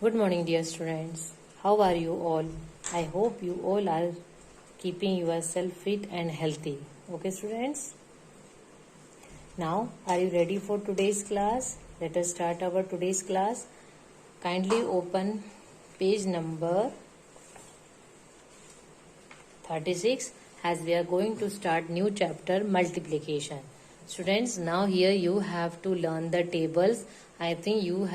Good morning, dear students. How are you all? I hope you all are keeping yourself fit and healthy. Okay, students? Now, are you ready for today's class? Let us start our today's class. Kindly open page number 36 as we are going to start new chapter multiplication. Students, now here you have to learn the tables. I think you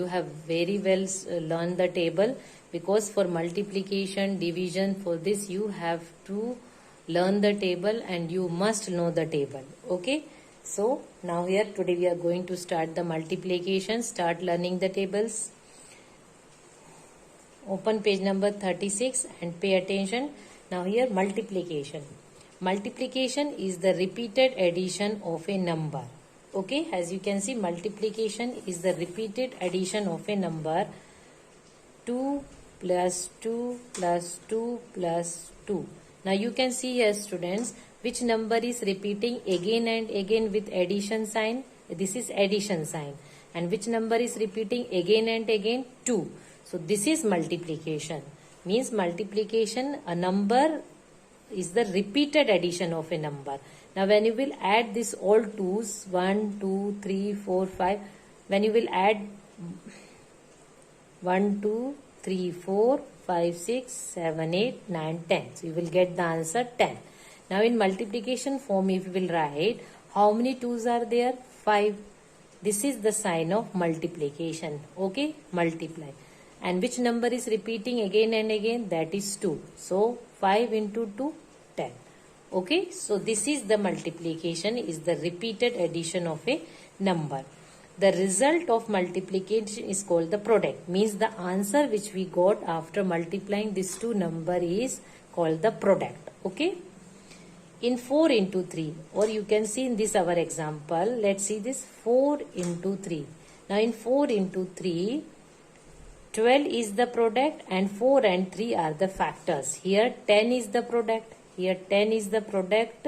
have very well learned the table, because for multiplication, division, for this you have to learn the table and you must know the table. Okay, so now here today we are going to start the multiplication. Start learning the tables. Open page number 36 and pay attention. Now here multiplication. Multiplication is the repeated addition of a number. Okay, as you can see, multiplication is the repeated addition of a number. 2 plus 2 plus 2 plus 2. Now you can see here, students, which number is repeating again and again with addition sign. This is addition sign. And which number is repeating again and again? 2. So this is multiplication. Means multiplication, a number is the repeated addition of a number. Now when you will add this all 2's, 1, 2, 3, 4, 5, when you will add 1, 2, 3, 4, 5, 6, 7, 8, 9, 10. So you will get the answer 10. Now in multiplication form, if you will write, how many 2's are there? 5. This is the sign of multiplication. Okay, multiply. And which number is repeating again and again? That is 2. So 5 into 2, 10. Okay, so this is the multiplication, is the repeated addition of a number. The result of multiplication is called the product. Means the answer which we got after multiplying these two numbers is called the product. Okay. In 4 into 3, or you can see in this our example, let's see this 4 into 3. Now in 4 into 3, 12 is the product and 4 and 3 are the factors. Here 10 is the product. Here 10 is the product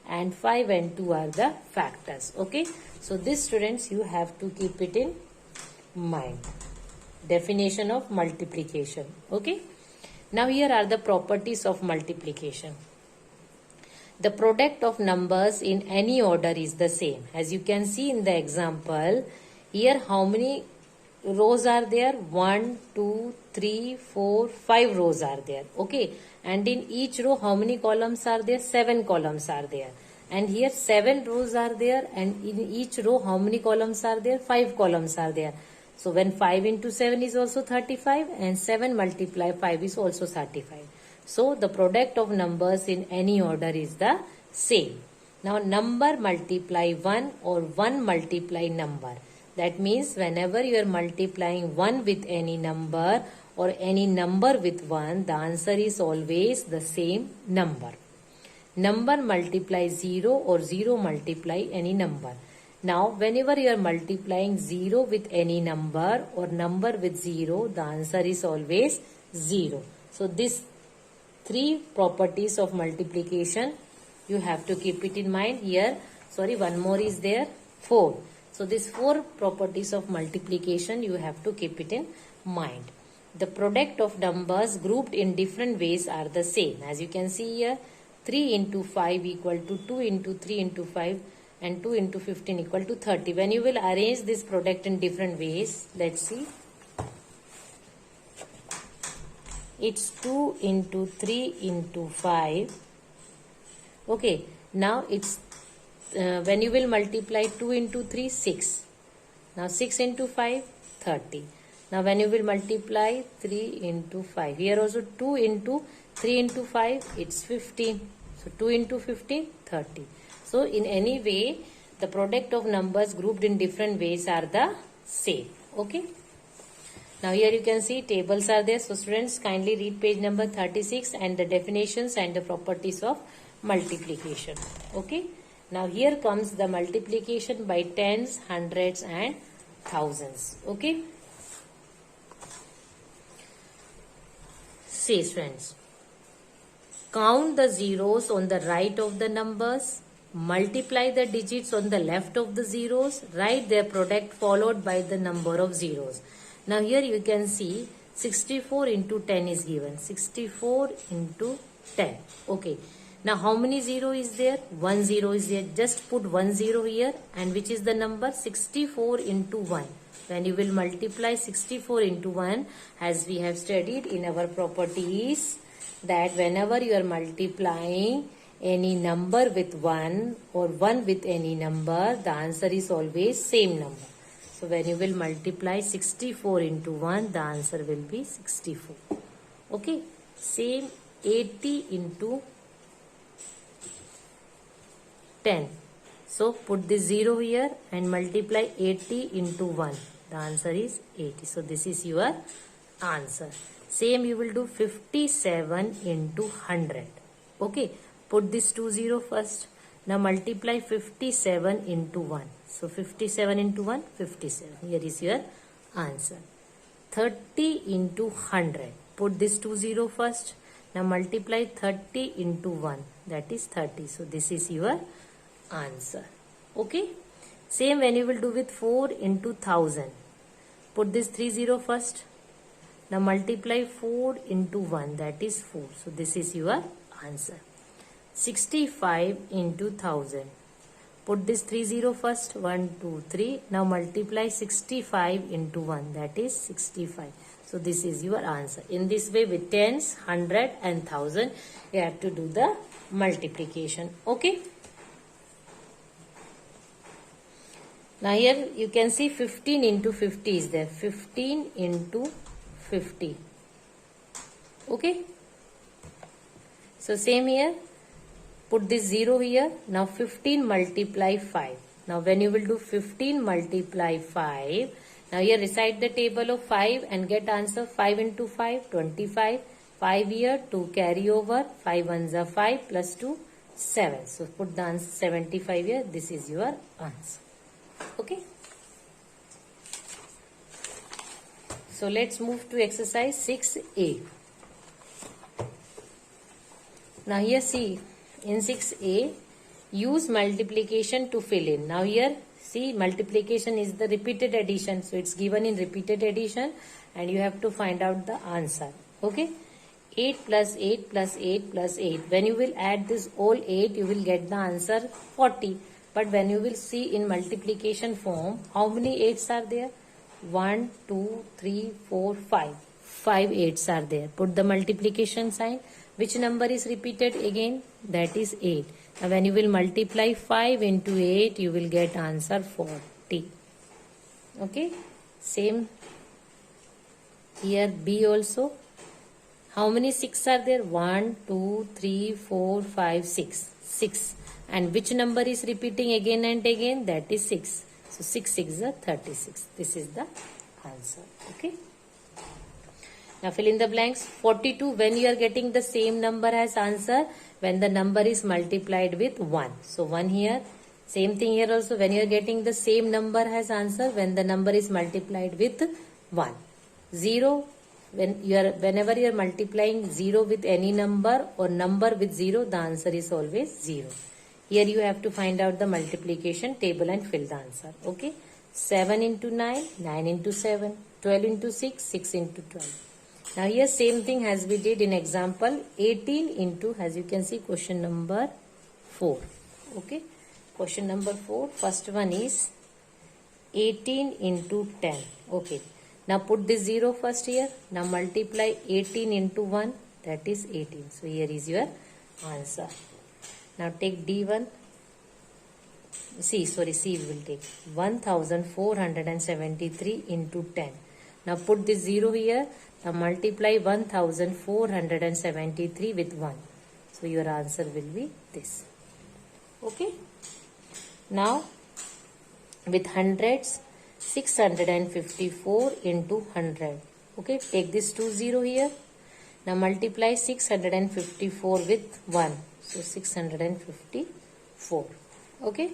and 5 and 2 are the factors. Okay. So this, students, you have to keep it in mind. Definition of multiplication. Okay. Now here are the properties of multiplication. The product of numbers in any order is the same. As you can see in the example, here how many rows are there? 1, 2, 3, 4, 5 rows are there. Okay. And in each row, how many columns are there? 7 columns are there. And here 7 rows are there. And in each row, how many columns are there? 5 columns are there. So when 5 into 7 is also 35 and 7 multiply 5 is also 35. So the product of numbers in any order is the same. Now number multiply 1 or 1 multiply number. That means whenever you are multiplying 1 with any number or any number with 1, the answer is always the same number. Number multiply 0 or 0 multiply any number. Now whenever you are multiplying 0 with any number or number with 0, the answer is always 0. So these 3 properties of multiplication, you have to keep it in mind. Here, sorry, one more is there, 4. So these 4 properties of multiplication, you have to keep it in mind. The product of numbers grouped in different ways are the same. As you can see here, 3 into 5 equal to 2 into 3 into 5 and 2 into 15 equal to 30. When you will arrange this product in different ways, let's see. It's 2 into 3 into 5. Okay, now it's when you will multiply 2 into 3, 6. Now 6 into 5, 30. Now when you will multiply 3 into 5. Here also 2 into 3 into 5, it's 15. So 2 into 15, 30. So in any way, the product of numbers grouped in different ways are the same. Okay. Now here you can see tables are there. So students, kindly read page number 36 and the definitions and the properties of multiplication. Okay. Now here comes the multiplication by tens, hundreds and thousands. Okay. See, friends. Count the zeros on the right of the numbers. Multiply the digits on the left of the zeros. Write their product followed by the number of zeros. Now here you can see 64 into 10 is given. 64 into 10. Okay. Now how many 0 is there? 1 0 is there. Just put 1 0 here, and which is the number? 64 into 1. When you will multiply 64 into 1, as we have studied in our properties, that whenever you are multiplying any number with 1 or 1 with any number, the answer is always same number. So when you will multiply 64 into 1, the answer will be 64. Okay. Same 80 into 10. So put this 0 here and multiply 80 into 1. The answer is 80. So this is your answer. Same you will do 57 into 100. Okay. Put this 20 first. Now multiply 57 into 1. So 57 into 1, 57. Here is your answer. 30 into 100. Put this 20 first. Now multiply 30 into 1. That is 30. So this is your answer. Okay. Same when you will do with 4 into 1000. Put this 30 first. Now multiply 4 into 1. That is 4. So this is your answer. 65 into 1000. Put this 30 first. 1, 2, 3. Now multiply 65 into 1. That is 65. So this is your answer. In this way, with tens, 100 and 1000, you have to do the multiplication. Okay. Now here you can see 15 into 50 is there. 15 into 50. Okay. So same here. Put this 0 here. Now 15 multiply 5. Now when you will do 15 multiply 5. Now here recite the table of 5 and get answer. 5 into 5, 25. 5 here, 2 carry over. 5 ones are 5 plus 2, 7. So put the answer 75 here. This is your answer. Okay. So let's move to exercise 6A. Now here see, in 6A, use multiplication to fill in. Now here see, multiplication is the repeated addition. So it's given in repeated addition and you have to find out the answer. Okay. 8 plus 8 plus 8 plus 8. When you will add this all 8, you will get the answer 40. But when you will see in multiplication form, how many 8s are there? 1, 2, 3, 4, 5. 5 8s are there. Put the multiplication sign. Which number is repeated again? That is 8. Now when you will multiply 5 into 8, you will get answer 40. Okay. Same here B also. How many 6 are there? 1, 2, 3, 4, 5, 6. 6. And which number is repeating again and again? That is 6. So 6 6 is 36. This is the answer. Okay. Now fill in the blanks. 42, when you are getting the same number as answer, when the number is multiplied with 1. So 1 here. Same thing here also, when you are getting the same number as answer, when the number is multiplied with 1. 0, whenever you are multiplying 0 with any number or number with 0, the answer is always 0. Here you have to find out the multiplication table and fill the answer. Okay. 7 into 9, 9 into 7, 12 into 6, 6 into 12. Now here same thing as we did in example 18 into, as you can see, question number 4. Okay. Question number 4. First one is 18 into 10. Okay. Now put this 0 first here. Now multiply 18 into 1. That is 18. So here is your answer. Now take D1. C we will take 1473 into 10. Now put this 0 here. Now multiply 1473 with 1. So your answer will be this. Okay. Now with hundreds, 654 into 100. Okay. Take this 20 here. Now multiply 654 with 1. So 654. Okay.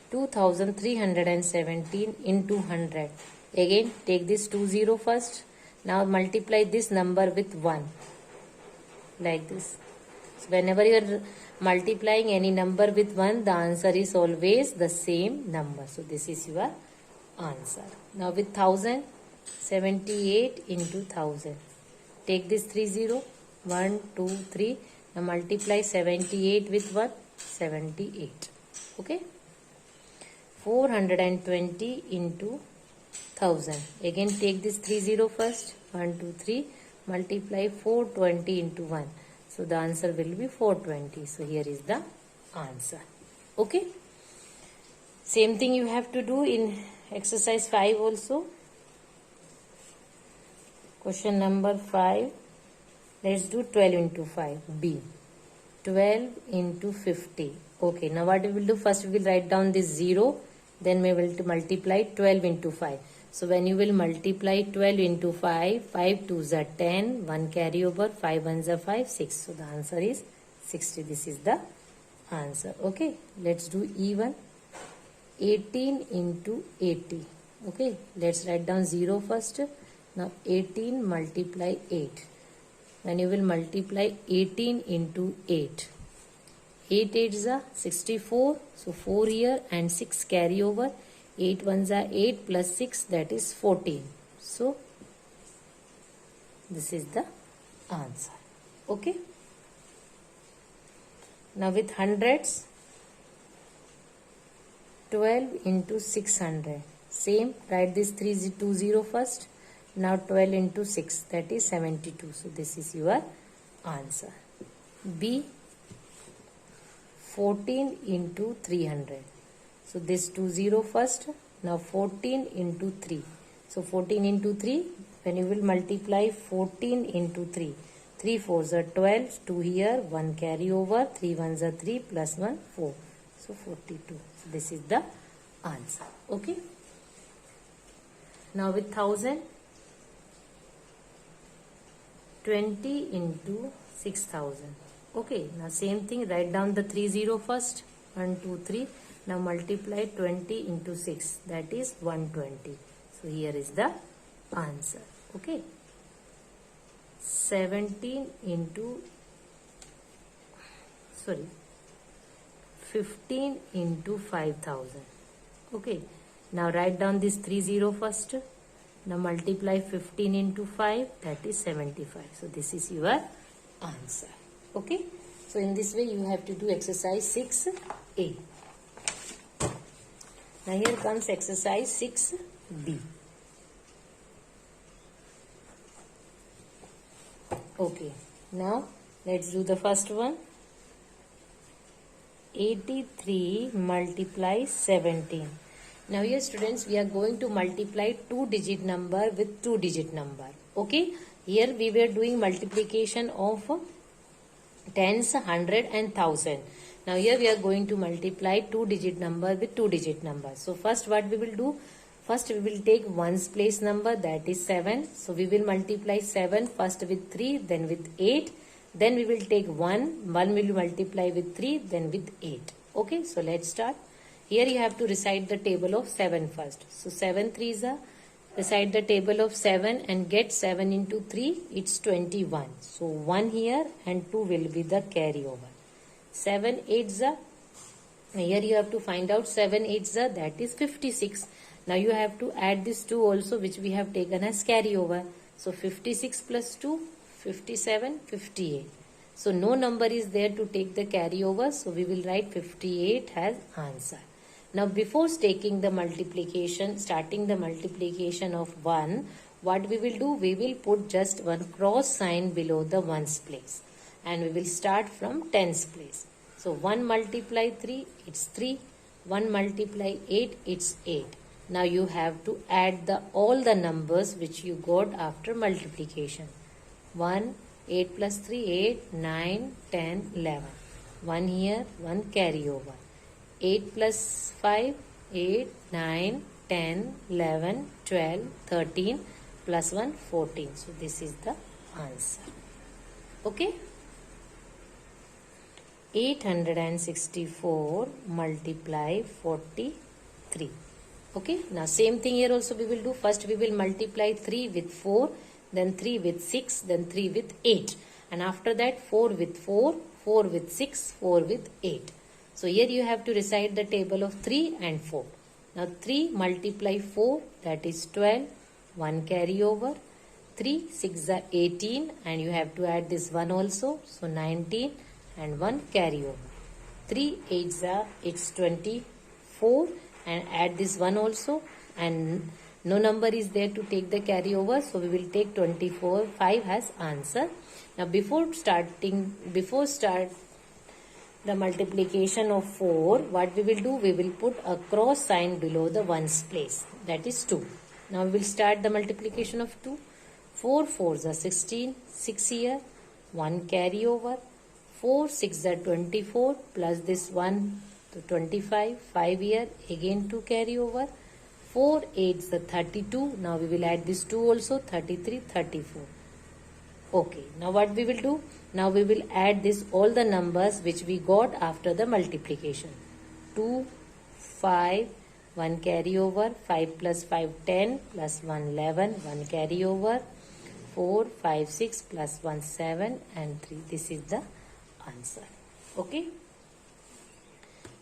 2317 into 100. Again take this 20 first. Now multiply this number with 1. Like this. So whenever you are multiplying any number with 1, the answer is always the same number. So this is your answer. Now with 1000, 78 into 1000. Take this 30. 1, 2, 3. Now multiply 78 with what? 78. Okay. 420 into 1000. Again take this 30 first. 1, 2, 3. Multiply 420 into 1. So the answer will be 420. So here is the answer. Okay. Same thing you have to do in exercise 5 also. Question number 5. Let's do 12 into 5. B. 12 into 50. Okay. Now what we will do? First we will write down this 0. Then we will multiply 12 into 5. So when you will multiply 12 into 5, 5 2s are 10, 1 carry over, 5 1s are 5, 6. So the answer is 60. This is the answer. Okay. Let's do even. 18 into 80. Okay. Let's write down 0 first. Now 18 multiply 8. When you will multiply 18 into 8. 8 8s are 64. So 4 here and 6 carry over. 8 1s are 8 plus 6, that is 14. So this is the answer. Okay. Now with hundreds. 12 into 600. Same. Write this 320 first. Now 12 into 6, that is 72. So this is your answer. B. 14 into 300. So this 20 first. Now 14 into 3. So 14 into 3. When you will multiply 14 into 3. 3 4s are 12. 2 here. 1 carry over. 3 1s are 3 plus 1 4. So 42. So this is the answer. Okay. Now with 1000. 20 into 6000. Okay. Now same thing. Write down the 30 first. 1 2 3. Now multiply 20 into 6. That is 120. So here is the answer. Okay. 17 into 15 into 5000. Okay. Now write down this 30 first. Now multiply 15 into 5. That is 75. So this is your answer. Okay. So in this way you have to do exercise 6A. Now here comes exercise 6B. Okay. Now let's do the first one. 83 multiply 17. Now here students, we are going to multiply 2-digit number with 2-digit number. Okay. Here we were doing multiplication of tens, 100 and 1000. Now here we are going to multiply 2-digit number with 2-digit number. So first what we will do? First we will take ones place number, that is 7. So we will multiply 7 first with 3, then with 8. Then we will take 1. 1 will multiply with 3, then with 8. Okay, so let's start. Here you have to recite the table of 7 first. So 7 3s are, recite the table of 7 and get 7 into 3, it's 21. So 1 here and 2 will be the carryover. 7 8s are, here you have to find out 7 8s are, that is 56. Now you have to add this 2 also, which we have taken as carryover. So 56 plus 2, 57, 58. So no number is there to take the carryover. So we will write 58 as answer. Now before taking the multiplication, starting the multiplication of 1, what we will do? We will put just one cross sign below the ones place. And we will start from tens place. So 1 multiply 3, it's 3. 1 multiply 8, it's 8. Now you have to add all the numbers which you got after multiplication. 1, 8 plus 3, 8, 9, 10, 11. 1 here, 1 carryover. 8 plus 5, 8, 9, 10, 11, 12, 13, plus 1, 14. So this is the answer. Okay. 864 multiply 43. Okay. Now same thing here also we will do. First we will multiply 3 with 4, then 3 with 6, then 3 with 8. And after that 4 with 4, 4 with 6, 4 with 8. So here you have to recite the table of 3 and 4. Now 3 multiply 4, that is 12. 1 carry over. 3 6 are 18 and you have to add this 1 also. So 19 and 1 carry over. 3 8s are it's 24 and add this 1 also, and no number is there to take the carry over, so we will take 24. 5 has answer. Now before start the multiplication of 4, what we will do, we will put a cross sign below the ones place, that is 2. Now we will start the multiplication of 2. 4 4s are 16, 6 here, 1 carry over. 4 6 are 24 plus this 1 to 25, 5 here, again 2 carry over. 4 8s are 32, now we will add this 2 also, 33, 34. Okay, now what we will do? Now we will add this all the numbers which we got after the multiplication. 2, 5, 1 carry over, 5 plus 5, 10, plus 1, 11, 1 carry over, 4, 5, 6, plus 1, 7 and 3. This is the answer. Okay.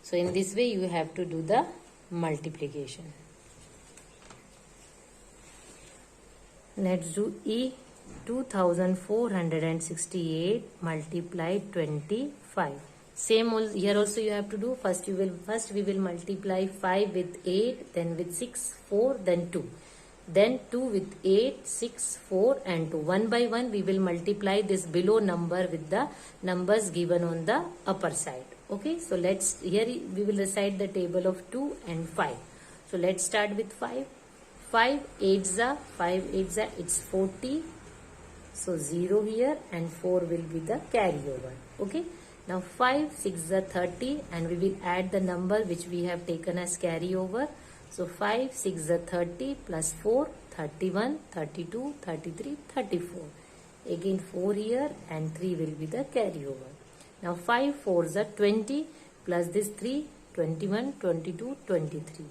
So in this way you have to do the multiplication. Let's do E. 2468 multiply 25. Same here also you have to do. First we will multiply 5 with 8, then with 6, 4, then 2. Then 2 with 8, 6, 4 and 2. One by one we will multiply this below number with the numbers given on the upper side. Okay, so here we will recite the table of 2 and 5. So let's start with 5. 5 8s are it's 40. So 0 here and 4 will be the carryover. Okay. Now 5 6 are 30 and we will add the number which we have taken as carryover. So 5 6 are 30 plus 4 31, 32, 33, 34. Again 4 here and 3 will be the carryover. Now 5 4s are 20 plus this 3 21, 22, 23.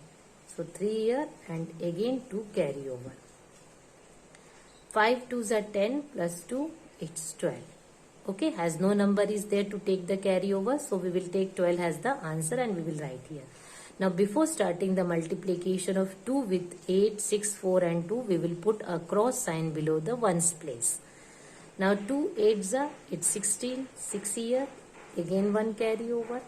So 3 here and again 2 carryover. 5 2s are 10 plus 2, it's 12. Okay, as no number is there to take the carryover, so we will take 12 as the answer and we will write here. Now before starting the multiplication of 2 with 8, 6, 4 and 2, we will put a cross sign below the ones place. Now 2 8s are, it's 16, 6 here, again 1 carryover.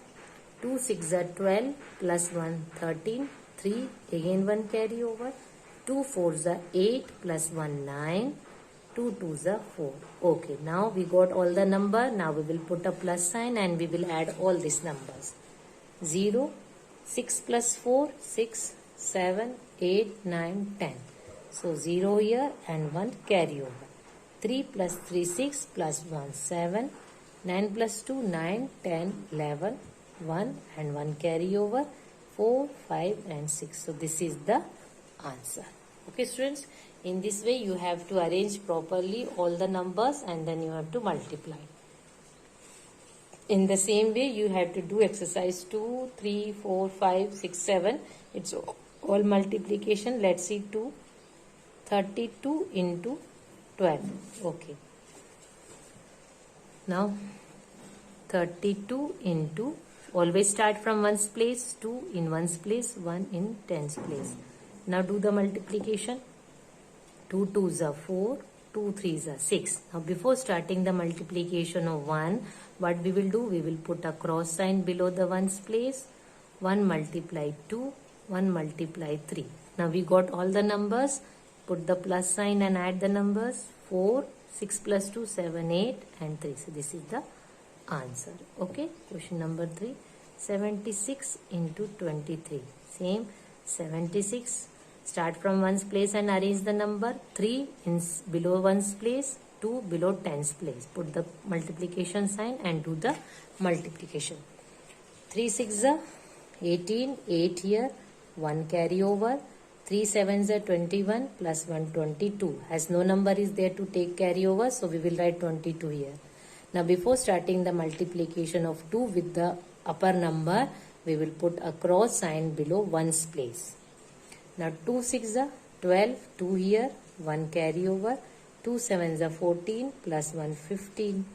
2 6 are 12 plus 1, 13, 3, again 1 carryover. 2 4s are 8 plus 1 9, 2 2s are 4. Okay, now we got all the number. Now we will put a plus sign and we will add all these numbers. 0, 6 plus 4, 6, 7, 8, 9, 10. So 0 here and 1 carryover. 3 plus 3, 6 plus 1, 7, 9 plus 2, 9, 10, 11, 1 and 1 carryover, 4, 5 and 6. So this is the answer. Okay students, in this way you have to arrange properly all the numbers and then you have to multiply. In the same way you have to do exercise 2, 3, 4, 5, 6, 7. It's all multiplication. Let's see 2. 32 into 12. Okay. Now 32 into, always start from ones place, 2 in ones place, 1 in tens place. Now do the multiplication. 2 2s are 4, 2 3s are 6. Now before starting the multiplication of 1, what we will do? We will put a cross sign below the ones place. 1 multiply 2, 1 multiply 3. Now we got all the numbers. Put the plus sign and add the numbers. 4, 6 plus 2, 7, 8 and 3. So this is the answer. Okay. Question number 3. 76 into 23. Same. 76. Start from ones place and arrange the number. 3 in below ones place, 2 below tens place. Put the multiplication sign and do the multiplication. 3 6 are 18, 8 here, 1 carry over. 3 7s are 21 plus 1 22. As no number is there to take carry over, so we will write 22 here. Now before starting the multiplication of 2 with the upper number, we will put a cross sign below ones place. Now 2 6 are 12, 2 here, 1 carry over. 2 7s are 14 plus 1 15.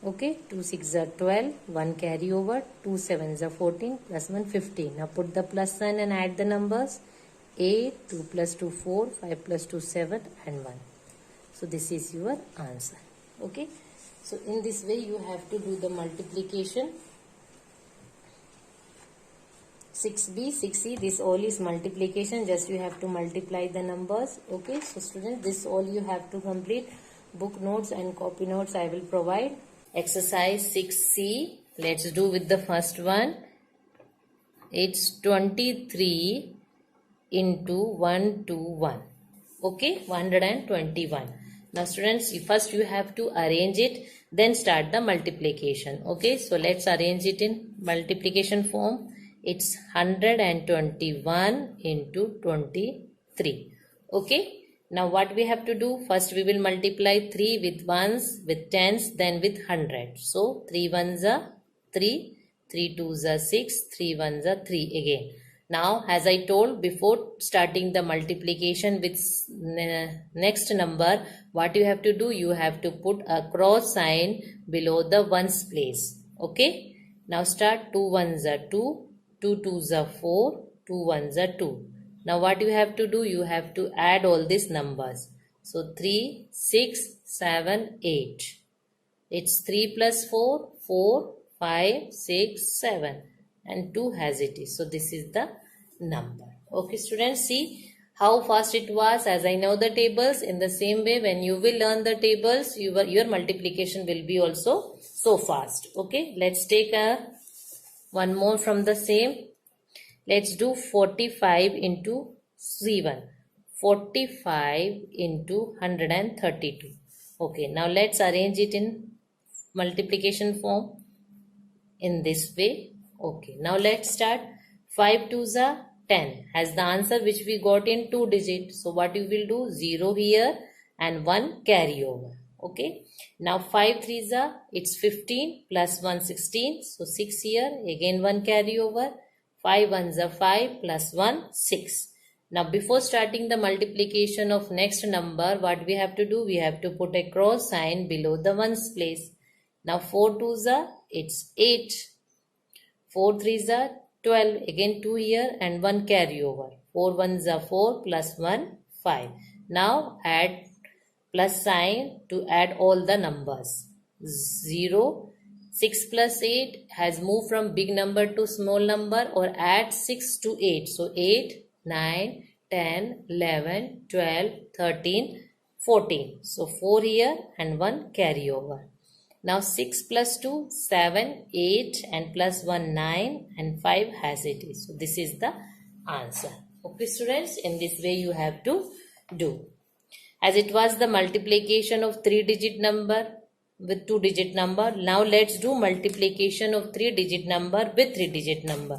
Okay, 2 6 are 12, 1 carry over. 2 7s are 14 plus 1 15. Now put the plus sign and add the numbers. 8, 2 plus 2 4, 5 plus 2 7 and 1. So this is your answer. Okay. So in this way you have to do the multiplication. 6b, 6c, this all is multiplication. Just you have to multiply the numbers. Okay. So students, this all you have to complete. Book notes and copy notes I will provide. Exercise 6c. Let's do with the first one. It's 23 into 121. Okay, 121. Now students, first you have to arrange it, then start the multiplication. Okay, so let's arrange it in multiplication form. It's 121 into 23. Okay, now what we have to do? First we will multiply 3 with ones, with tens, then with 100. So 3 ones are 3, 3 twos are 6, 3 ones are 3 again. Now as I told before starting the multiplication with next number, what you have to do? You have to put a cross sign below the ones place. Okay. Now start. 2 ones are 2, 2 twos are 4, 2 ones are 2. Now what you have to do? You have to add all these numbers. So 3, 6, 7, 8. It's 3 plus 4, 4, 5, 6, 7 and 2 as it is. So this is the number. Okay students, see how fast it was. As I know the tables, in the same way when you will learn the tables, your multiplication will be also so fast. Okay, let's take one more from the same. Let's do 45 into 3-1. 45 into 132. Okay, now let's arrange it in multiplication form in this way. Okay, now let's start. 5 twos are 10 as the answer which we got in 2 digits. So what you will do? 0 here and 1 carry over. Okay, now 5 threes are, it's 15 plus 1 16. So 6 here, again 1 carry over. 5 ones are 5 plus 1 6. Now before starting the multiplication of next number, what we have to do? We have to put a cross sign below the ones place. Now 4 twos are, it's 8. 4 threes are 12. Again 2 here and 1 carry over. 4 ones are 4 plus 1 5. Now add plus sign to add all the numbers. 0. 6 plus 8 has moved from big number to small number, or add 6 to 8. So 8, 9, 10, 11, 12, 13, 14. So 4 here and 1 carry over. Now 6 plus 2, 7, 8 and plus 1, 9 and 5 as it is. So this is the answer. Okay students, in this way you have to do. As it was the multiplication of 3-digit number with 2-digit number, now let's do multiplication of 3-digit number with 3-digit number.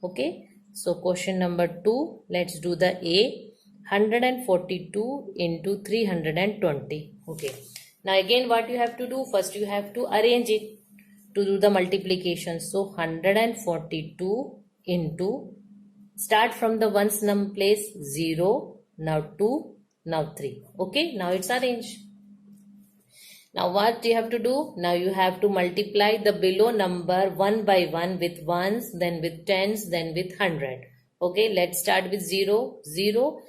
Okay, so question number 2, let's do the A. 142 into 320. Okay. Now again what you have to do? First you have to arrange it to do the multiplication. So 142 into, start from the ones num place, 0, now 2, now 3. Okay, now it's arranged. Now what you have to do? Now you have to multiply the below number one by one with ones, then with tens, then with 100. Okay, let's start with 0. 0.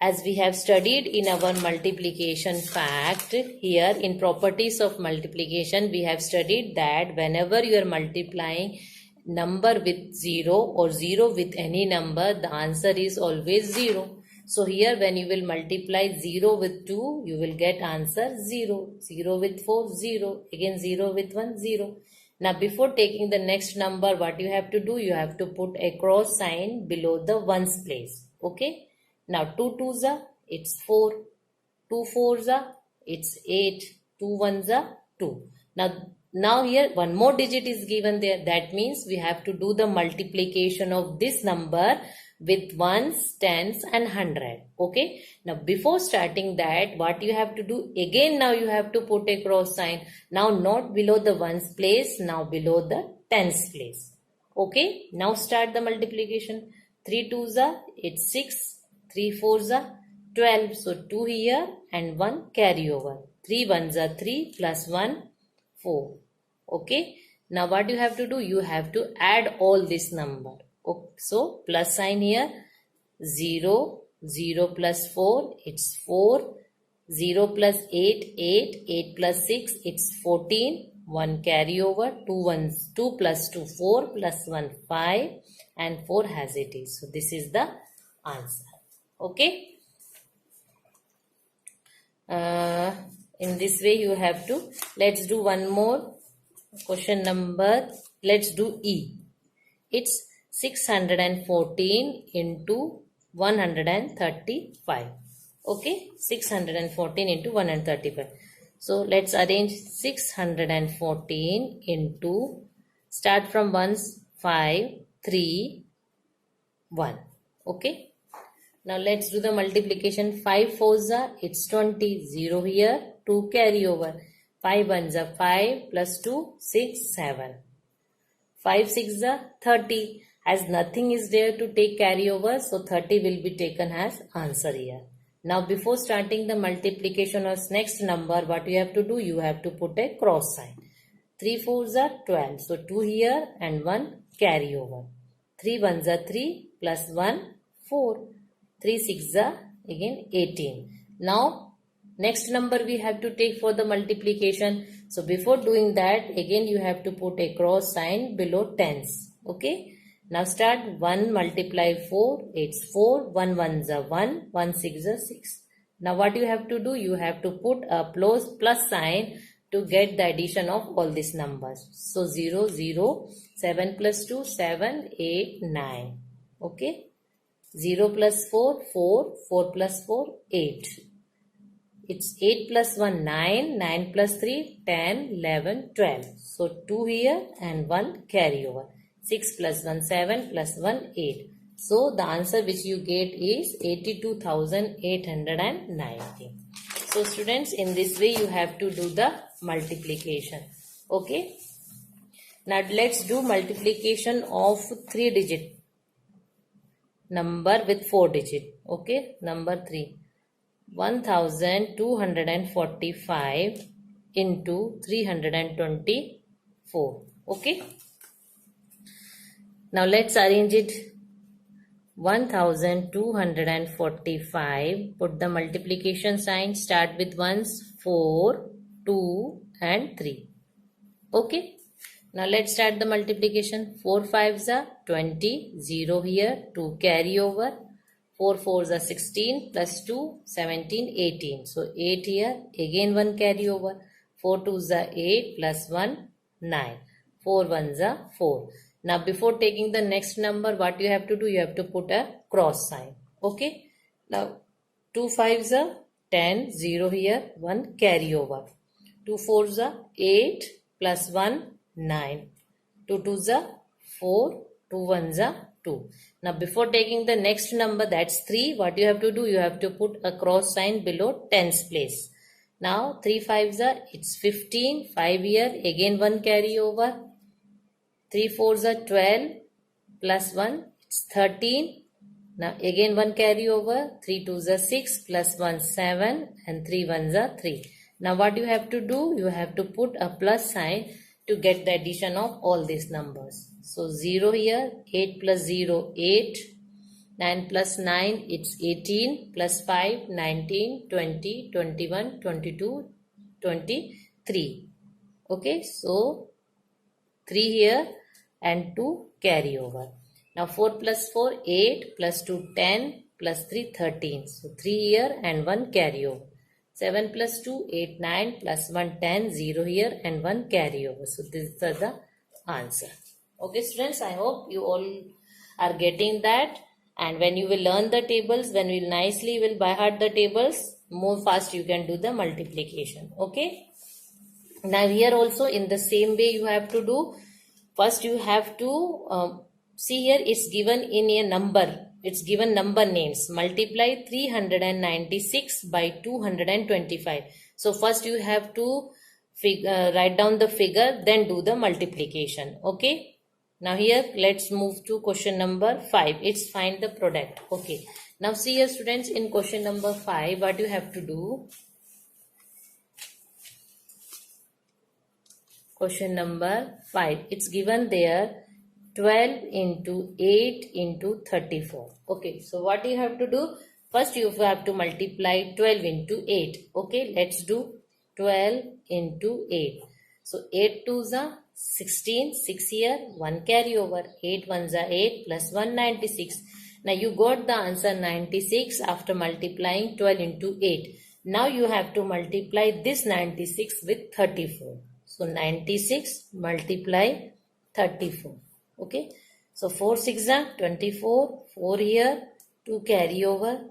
As we have studied in our multiplication fact, here in properties of multiplication, we have studied that whenever you are multiplying number with 0 or 0 with any number, the answer is always 0. So here when you will multiply 0 with 2, you will get answer 0. 0 with 4, 0. Again 0 with 1, 0. Now before taking the next number, what you have to do? You have to put a cross sign below the ones place. Okay. Now 2 twos are, it's 4. 2 fours are, it's 8. 2 ones are 2. Now here one more digit is given there. That means we have to do the multiplication of this number with ones, tens and 100. Okay. Now before starting that, what you have to do? Again now you have to put a cross sign. Now not below the ones place, now below the tens place. Okay. Now start the multiplication. 3 twos are, it's 6. 3 fours are 12. So 2 here and 1 carry over. 3 ones are 3 plus 1, 4. Okay. Now what you have to do? You have to add all this number. Okay. So plus sign here. 0, 0 plus 4, it's 4, 0 plus 8, 8, 8 plus 6, it's 14, 1 carry over, 2 plus 2, 4 plus 1, 5, and 4 as it is. So this is the answer. Okay. In this way you have to, let's do one more question number. Let's do E. It's 614 into 135. Okay, 614 into 135. So let's arrange 614 into, start from 1s, 5, 3, 1. Okay. Now let's do the multiplication. 5 4s are, it's 20. 0 here, 2 carry over. 5 1s are 5 plus 2, 6, 7. 5 6 are 30. As nothing is there to take carry over, so 30 will be taken as answer here. Now before starting the multiplication of next number, what you have to do? You have to put a cross sign. 3 4s are 12. So 2 here and 1 carry over. 3 1s are 3 plus 1, 4. 3 6 are again 18. Now next number we have to take for the multiplication. So before doing that, again you have to put a cross sign below tens. Okay. Now start 1 multiply 4, it's 4, 1 1s are 1, 1 6 are 6. Now what you have to do? You have to put a plus sign to get the addition of all these numbers. So 0 0, 7 plus 2, 7, 8, 9. Okay. 0 plus 4, 4, 4 plus 4, 8. It's 8 plus 1, 9, 9 plus 3, 10, 11, 12. So 2 here and 1 carry over. 6 plus 1, 7 plus 1, 8. So the answer which you get is 82,890. So students, in this way you have to do the multiplication. Okay. Now let's do multiplication of 3-digit number with 4 digit. Okay. Number 3. 1245 into 324. Okay. Now let's arrange it. 1245. Put the multiplication sign. Start with ones. 4, 2 and 3. Okay. Now let's start the multiplication. 4 5s are 20. 0 here. 2 carry over. 4 4s are 16 plus 2, 17, 18. So 8 here. Again 1 carry over. 4 2s are 8 plus 1, 9. 4 1s are 4. Now before taking the next number, what you have to do? You have to put a cross sign. Okay. Now 2 5s are 10. 0 here. 1 carry over. 2 4s are 8 plus 1, 9. 2 2s are 4. 2 1s are 2. Now before taking the next number, that's 3, what you have to do? You have to put a cross sign below tens place. Now 3 5s are, it's 15, 5 here, again 1 carry over. 3 4s are 12 plus 1, it's 13. Now again 1 carry over. 3 2s are 6 plus 1, 7 and 3 1s are 3. Now what you have to do? You have to put a plus sign to get the addition of all these numbers. So 0 here, 8 plus 0, 8, 9 plus 9, it's 18, plus 5, 19, 20, 21, 22, 23. Okay, so 3 here and 2 carry over. Now 4 plus 4, 8, plus 2, 10, plus 3, 13. So 3 here and 1 carry over. 7 plus 2, 8, 9, plus 1, 10, 0 here and 1 carry over. So this is the answer. Okay students, I hope you all are getting that. And when you will learn the tables, when you nicely will by heart the tables, more fast you can do the multiplication. Okay. Now here also in the same way you have to do. First you have to see here it's given in a number. It's given number names. Multiply 396 by 225. So first you have to write down the figure, then do the multiplication. Okay. Now here let's move to question number 5. It's find the product. Okay. Now see here students, in question number 5 what you have to do. Question number 5. It's given there 12 into 8 into 34. Okay, so what you have to do? First you have to multiply 12 into 8. Okay, let's do 12 into 8. So 8 2s are 16, 6 here, 1 carry over, 8 1s are 8 plus 196. Now you got the answer 96 after multiplying 12 into 8. Now you have to multiply this 96 with 34. So 96 multiply 34. Okay. So 4 6 are 24. 4 here. 2 carry over.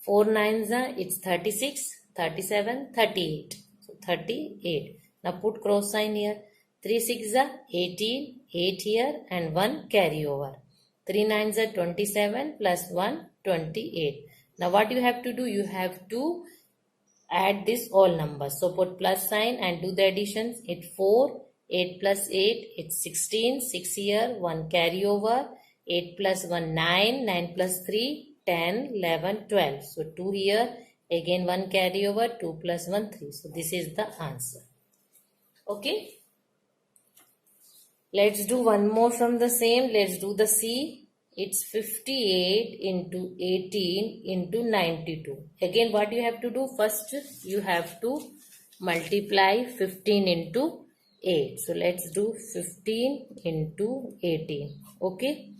4 9s are it's 36, 37, 38. So 38. Now put cross sign here. 3 6 are 18. 8 here and 1 carry over. 3 9s are 27 plus 1 28. Now what you have to do? You have to add this all numbers. So put plus sign and do the additions. It 4, 8 plus 8, it's 16, 6 here, 1 carry over, 8 plus 1, 9, 9 plus 3, 10, 11, 12. So 2 here, again 1 carry over, 2 plus 1, 3. So this is the answer. Okay. Let's do one more from the same. Let's do the C. It's 58 into 18 into 92. Again, what you have to do? First, you have to multiply 15 into 8. So, let's do 15 into 18. Okay.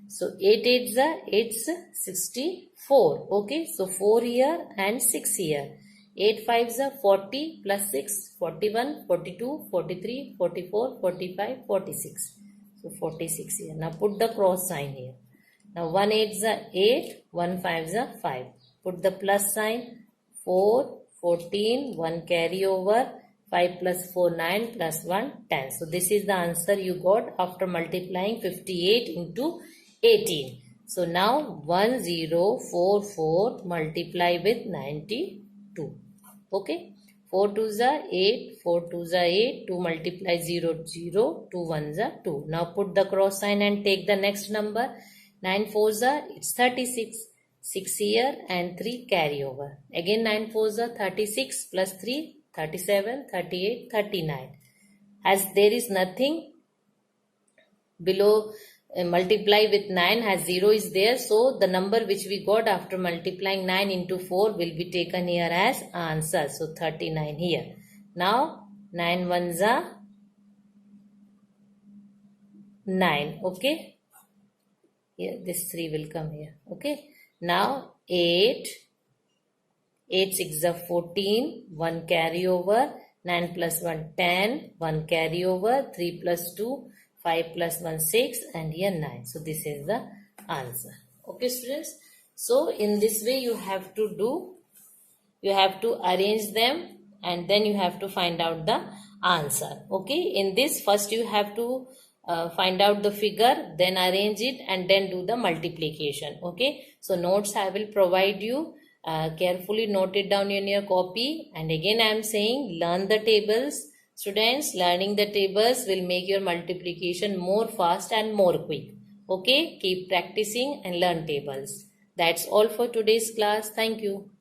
So, 8 8s are, it's 64. Okay. So, 4 here and 6 here. 8 5s are 40 plus 6, 41, 42, 43, 44, 45, 46. So, 46 here. Now, put the cross sign here. Now 1 8s are 8, 1 5s are 5. Put the plus sign. 4, 14, 1 carry over, 5 plus 4, 9 plus 1, 10. So this is the answer you got after multiplying 58 into 18. So now 1044 multiply with 92. Okay. 4 2s are 8, 4 2s are 8, 2 multiply 0, 0, 2 1s are 2. Now put the cross sign and take the next number. 9 4s are, it's 36, 6 here and 3 carry over. Again 9 4s are 36 plus 3, 37, 38, 39. As there is nothing below multiply with 9 as 0 is there. So the number which we got after multiplying 9 into 4 will be taken here as answer. So 39 here. Now 9 1s are 9. Okay. Here this 3 will come here. Okay. Now 8 6 are 14, 1 carry over, 9 plus 1 10, 1 carry over, 3 plus 2, 5 plus 1 6 and here 9. So this is the answer. Okay students. So in this way you have to arrange them and then you have to find out the answer. Okay. In this first you have to find out the figure, then arrange it and then do the multiplication. Okay. So notes I will provide you. Carefully note it down in your copy. And again I am saying learn the tables. Students, learning the tables will make your multiplication more fast and more quick. Okay. Keep practicing and learn tables. That's all for today's class. Thank you.